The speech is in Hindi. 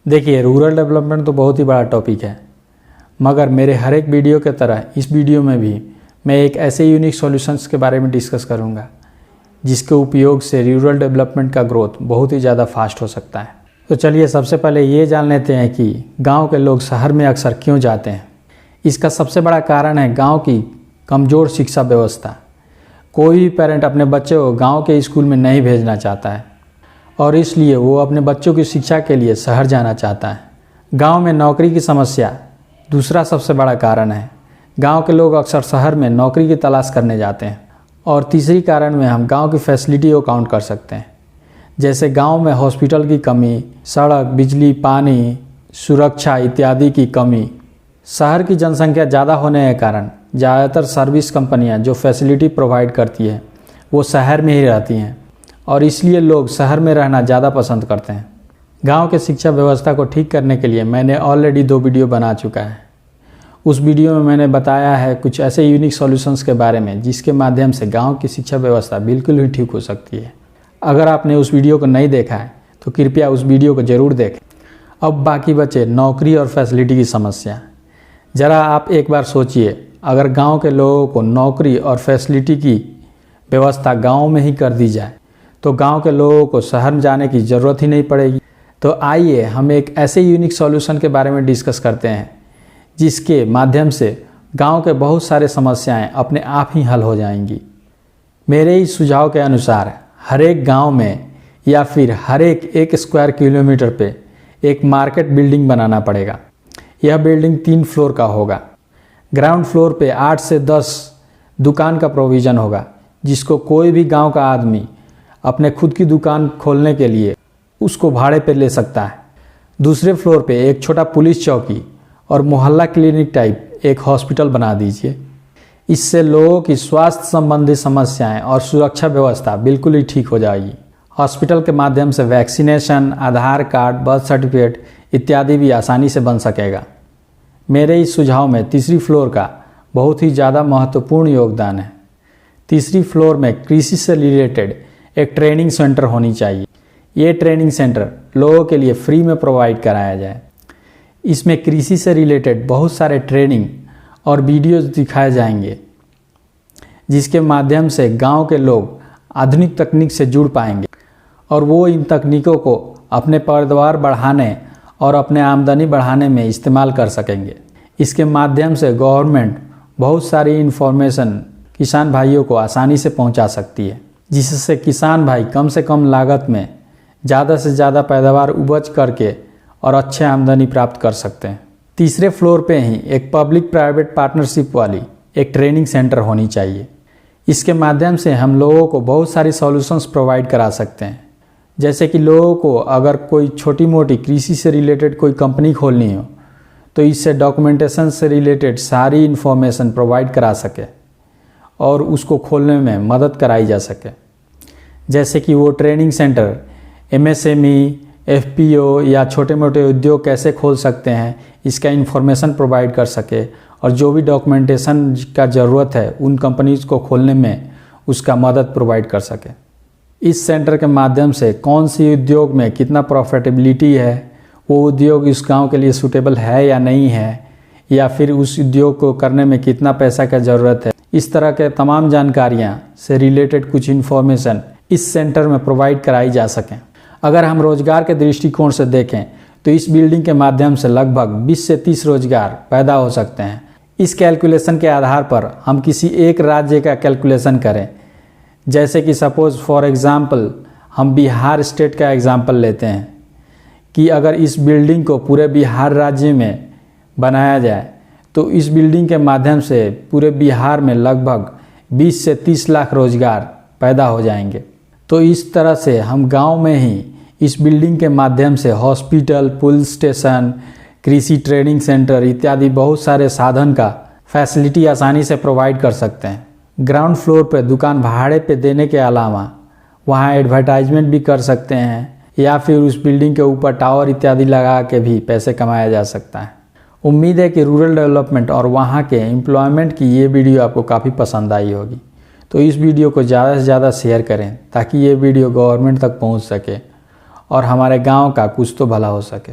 देखिए, रूरल डेवलपमेंट तो बहुत ही बड़ा टॉपिक है, मगर मेरे हर एक वीडियो के तरह इस वीडियो में भी मैं एक ऐसे यूनिक सॉल्यूशंस के बारे में डिस्कस करूंगा जिसके उपयोग से रूरल डेवलपमेंट का ग्रोथ बहुत ही ज़्यादा फास्ट हो सकता है। तो चलिए सबसे पहले ये जान लेते हैं कि गांव के लोग शहर में अक्सर क्यों जाते हैं। इसका सबसे बड़ा कारण है गांव की कमज़ोर शिक्षा व्यवस्था। कोई भी पेरेंट अपने बच्चे को गांव के स्कूल में नहीं भेजना चाहता है और इसलिए वो अपने बच्चों की शिक्षा के लिए शहर जाना चाहता है। गांव में नौकरी की समस्या दूसरा सबसे बड़ा कारण है। गांव के लोग अक्सर शहर में नौकरी की तलाश करने जाते हैं। और तीसरी कारण में हम गांव की फैसिलिटी को काउंट कर सकते हैं, जैसे गांव में हॉस्पिटल की कमी, सड़क, बिजली, पानी, सुरक्षा इत्यादि की कमी। शहर की जनसंख्या ज़्यादा होने के कारण ज़्यादातर सर्विस कंपनियां जो फैसिलिटी प्रोवाइड करती है वो शहर में ही रहती हैं और इसलिए लोग शहर में रहना ज़्यादा पसंद करते हैं। गांव के शिक्षा व्यवस्था को ठीक करने के लिए मैंने ऑलरेडी 2 वीडियो बना चुका है। उस वीडियो में मैंने बताया है कुछ ऐसे यूनिक सॉल्यूशंस के बारे में जिसके माध्यम से गांव की शिक्षा व्यवस्था बिल्कुल ही ठीक हो सकती है। अगर आपने उस वीडियो को नहीं देखा है तो कृपया उस वीडियो को ज़रूर देखें। अब बाकी बचे नौकरी और फैसिलिटी की समस्या। ज़रा आप एक बार सोचिए, अगर गांव के लोगों को नौकरी और फैसिलिटी की व्यवस्था गांव में ही कर दी जाए तो गांव के लोगों को शहर जाने की ज़रूरत ही नहीं पड़ेगी। तो आइए हम एक ऐसे यूनिक सॉल्यूशन के बारे में डिस्कस करते हैं जिसके माध्यम से गांव के बहुत सारे समस्याएं अपने आप ही हल हो जाएंगी। मेरे इस सुझाव के अनुसार हर एक गांव में या फिर हर एक 1 स्क्वायर किलोमीटर पे एक मार्केट बिल्डिंग बनाना पड़ेगा। यह बिल्डिंग 3 फ्लोर का होगा। ग्राउंड फ्लोर पे 8 से 10 दुकान का प्रोविज़न होगा जिसको कोई भी गांव का आदमी अपने खुद की दुकान खोलने के लिए उसको भाड़े पे ले सकता है। दूसरे फ्लोर पे एक छोटा पुलिस चौकी और मोहल्ला क्लिनिक टाइप एक हॉस्पिटल बना दीजिए। इससे लोगों की स्वास्थ्य संबंधी समस्याएं और सुरक्षा व्यवस्था बिल्कुल ही ठीक हो जाएगी। हॉस्पिटल के माध्यम से वैक्सीनेशन, आधार कार्ड, बर्थ सर्टिफिकेट इत्यादि भी आसानी से बन सकेगा। मेरे इस सुझाव में तीसरी फ्लोर का बहुत ही ज़्यादा महत्वपूर्ण योगदान है। तीसरी फ्लोर में कृषि से रिलेटेड एक ट्रेनिंग सेंटर होनी चाहिए। ये ट्रेनिंग सेंटर लोगों के लिए फ्री में प्रोवाइड कराया जाए। इसमें कृषि से रिलेटेड बहुत सारे ट्रेनिंग और वीडियोस दिखाए जाएंगे जिसके माध्यम से गांव के लोग आधुनिक तकनीक से जुड़ पाएंगे और वो इन तकनीकों को अपने पैदावार बढ़ाने और अपने आमदनी बढ़ाने में इस्तेमाल कर सकेंगे। इसके माध्यम से गवर्नमेंट बहुत सारी इन्फॉर्मेशन किसान भाइयों को आसानी से पहुंचा सकती है, जिससे किसान भाई कम से कम लागत में ज़्यादा से ज़्यादा पैदावार उपज करके और अच्छे आमदनी प्राप्त कर सकते हैं। तीसरे फ्लोर पे ही एक पब्लिक प्राइवेट पार्टनरशिप वाली एक ट्रेनिंग सेंटर होनी चाहिए। इसके माध्यम से हम लोगों को बहुत सारी सॉल्यूशंस प्रोवाइड करा सकते हैं, जैसे कि लोगों को अगर कोई छोटी मोटी कृषि से रिलेटेड कोई कंपनी खोलनी हो तो इससे डॉक्यूमेंटेशन से रिलेटेड सारी इन्फॉर्मेशन प्रोवाइड करा सके और उसको खोलने में मदद कराई जा सके। जैसे कि वो ट्रेनिंग सेंटर MSME, FPO या छोटे मोटे उद्योग कैसे खोल सकते हैं इसका इन्फॉर्मेशन प्रोवाइड कर सके और जो भी डॉक्यूमेंटेशन का ज़रूरत है उन कंपनीज़ को खोलने में उसका मदद प्रोवाइड कर सके। इस सेंटर के माध्यम से कौन सी उद्योग में कितना प्रॉफिटेबिलिटी है, वो उद्योग इस गांव के लिए सूटेबल है या नहीं है, या फिर उस उद्योग को करने में कितना पैसा का ज़रूरत है, इस तरह के तमाम जानकारियाँ से रिलेटेड कुछ इन्फॉर्मेशन इस सेंटर में प्रोवाइड कराई जा सकें। अगर हम रोजगार के दृष्टिकोण से देखें तो इस बिल्डिंग के माध्यम से लगभग 20 से 30 रोजगार पैदा हो सकते हैं। इस कैलकुलेशन के आधार पर हम किसी एक राज्य का कैलकुलेशन करें, जैसे कि सपोज फॉर एग्ज़ाम्पल हम बिहार स्टेट का एग्ज़ाम्पल लेते हैं कि अगर इस बिल्डिंग को पूरे बिहार राज्य में बनाया जाए तो इस बिल्डिंग के माध्यम से पूरे बिहार में लगभग 20 से 30 लाख रोजगार पैदा हो जाएंगे। तो इस तरह से हम गांव में ही इस बिल्डिंग के माध्यम से हॉस्पिटल, पुलिस स्टेशन, कृषि ट्रेनिंग सेंटर इत्यादि बहुत सारे साधन का फैसिलिटी आसानी से प्रोवाइड कर सकते हैं। ग्राउंड फ्लोर पर दुकान भाड़े पे देने के अलावा वहां एडवर्टाइजमेंट भी कर सकते हैं या फिर उस बिल्डिंग के ऊपर टावर इत्यादि लगा के भी पैसे कमाया जा सकता है। उम्मीद है कि रूरल डेवलपमेंट और वहाँ के एम्प्लॉयमेंट की ये वीडियो आपको काफ़ी पसंद आई होगी। तो इस वीडियो को ज़्यादा से ज़्यादा शेयर करें ताकि ये वीडियो गवर्नमेंट तक पहुँच सके और हमारे गांव का कुछ तो भला हो सके।